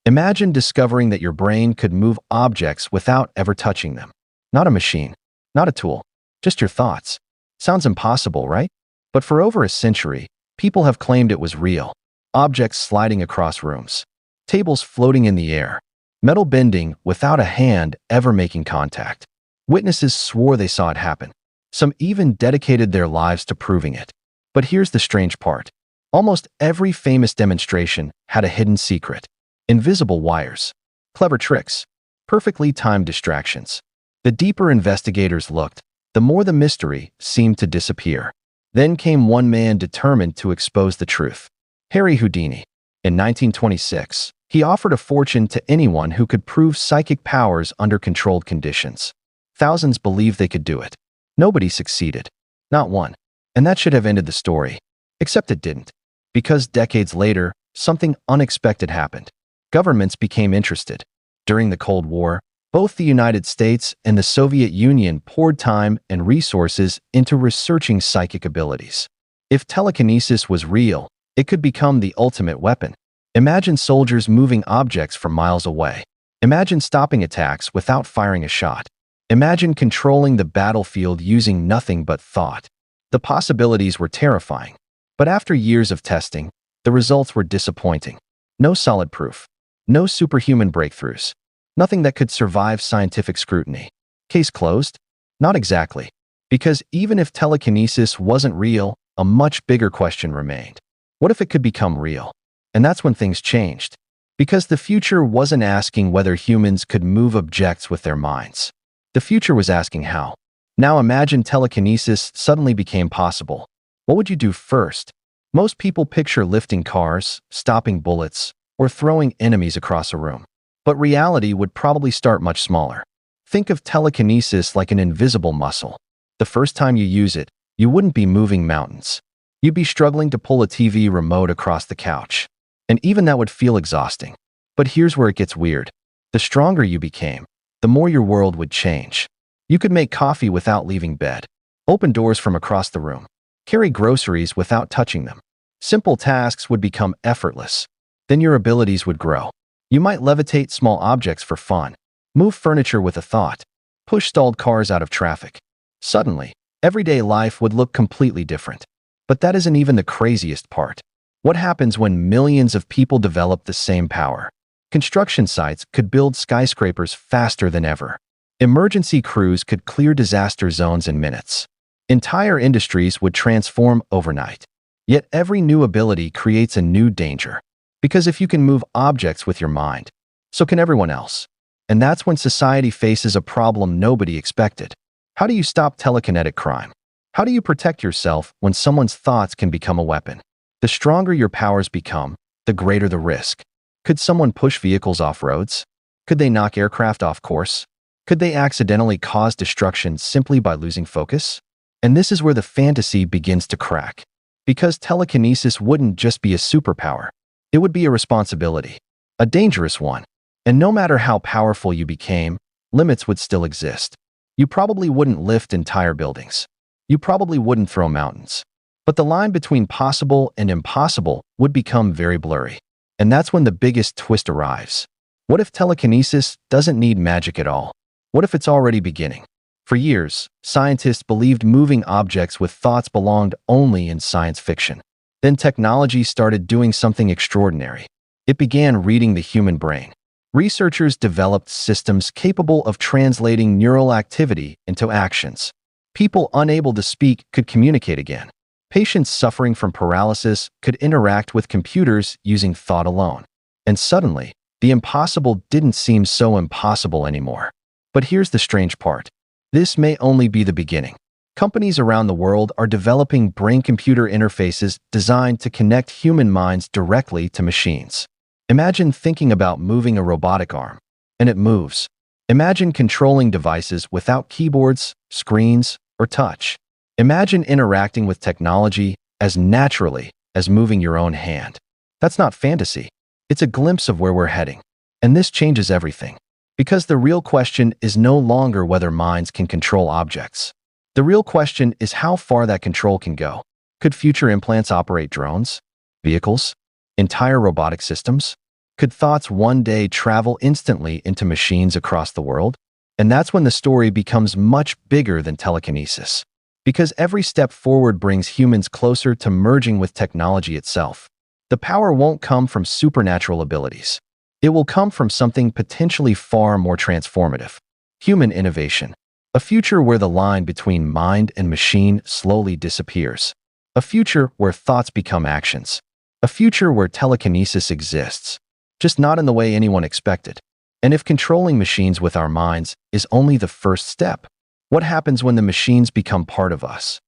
Imagine discovering that your brain could move objects without ever touching them. Not a machine, not a tool, just your thoughts. Sounds impossible, right? But for over a century, people have claimed it was real. Objects sliding across rooms, tables floating in the air, metal bending without a hand ever making contact. Witnesses swore they saw it happen. Some even dedicated their lives to proving it. But here's the strange part. Almost every famous demonstration had a hidden secret. Invisible wires, clever tricks, perfectly timed distractions. The deeper investigators looked, the more the mystery seemed to disappear. Then came one man determined to expose the truth. Harry Houdini. In 1926, he offered a fortune to anyone who could prove psychic powers under controlled conditions. Thousands believed they could do it. Nobody succeeded. Not one. And that should have ended the story. Except it didn't. Because decades later, something unexpected happened. Governments became interested. During the Cold War, both the United States and the Soviet Union poured time and resources into researching psychic abilities. If telekinesis was real, it could become the ultimate weapon. Imagine soldiers moving objects from miles away. Imagine stopping attacks without firing a shot. Imagine controlling the battlefield using nothing but thought. The possibilities were terrifying. But after years of testing, the results were disappointing. No solid proof. No superhuman breakthroughs. Nothing that could survive scientific scrutiny. Case closed? Not exactly. Because even if telekinesis wasn't real, a much bigger question remained. What if it could become real? And that's when things changed. Because the future wasn't asking whether humans could move objects with their minds. The future was asking how. Now imagine telekinesis suddenly became possible. What would you do first? Most people picture lifting cars, stopping bullets, or throwing enemies across a room. But reality would probably start much smaller. Think of telekinesis like an invisible muscle. The first time you use it, you wouldn't be moving mountains. You'd be struggling to pull a TV remote across the couch. And even that would feel exhausting. But here's where it gets weird. The stronger you became, the more your world would change. You could make coffee without leaving bed, open doors from across the room, carry groceries without touching them. Simple tasks would become effortless. Then your abilities would grow. You might levitate small objects for fun, move furniture with a thought, push stalled cars out of traffic. Suddenly, everyday life would look completely different. But that isn't even the craziest part. What happens when millions of people develop the same power? Construction sites could build skyscrapers faster than ever. Emergency crews could clear disaster zones in minutes. Entire industries would transform overnight. Yet every new ability creates a new danger. Because if you can move objects with your mind, so can everyone else. And that's when society faces a problem nobody expected. How do you stop telekinetic crime? How do you protect yourself when someone's thoughts can become a weapon? The stronger your powers become, the greater the risk. Could someone push vehicles off roads? Could they knock aircraft off course? Could they accidentally cause destruction simply by losing focus? And this is where the fantasy begins to crack. Because telekinesis wouldn't just be a superpower. It would be a responsibility, a dangerous one. And no matter how powerful you became, limits would still exist. You probably wouldn't lift entire buildings. You probably wouldn't throw mountains. But the line between possible and impossible would become very blurry. And that's when the biggest twist arrives. What if telekinesis doesn't need magic at all? What if it's already beginning? For years, scientists believed moving objects with thoughts belonged only in science fiction. Then technology started doing something extraordinary. It began reading the human brain. Researchers developed systems capable of translating neural activity into actions. People unable to speak could communicate again. Patients suffering from paralysis could interact with computers using thought alone. And suddenly, the impossible didn't seem so impossible anymore. But here's the strange part. This may only be the beginning. Companies around the world are developing brain-computer interfaces designed to connect human minds directly to machines. Imagine thinking about moving a robotic arm, and it moves. Imagine controlling devices without keyboards, screens, or touch. Imagine interacting with technology as naturally as moving your own hand. That's not fantasy. It's a glimpse of where we're heading. And this changes everything. Because the real question is no longer whether minds can control objects. The real question is how far that control can go. Could future implants operate drones, vehicles, entire robotic systems? Could thoughts one day travel instantly into machines across the world? And that's when the story becomes much bigger than telekinesis. Because every step forward brings humans closer to merging with technology itself. The power won't come from supernatural abilities. It will come from something potentially far more transformative. Human innovation. A future where the line between mind and machine slowly disappears. A future where thoughts become actions. A future where telekinesis exists, just not in the way anyone expected. And if controlling machines with our minds is only the first step, what happens when the machines become part of us?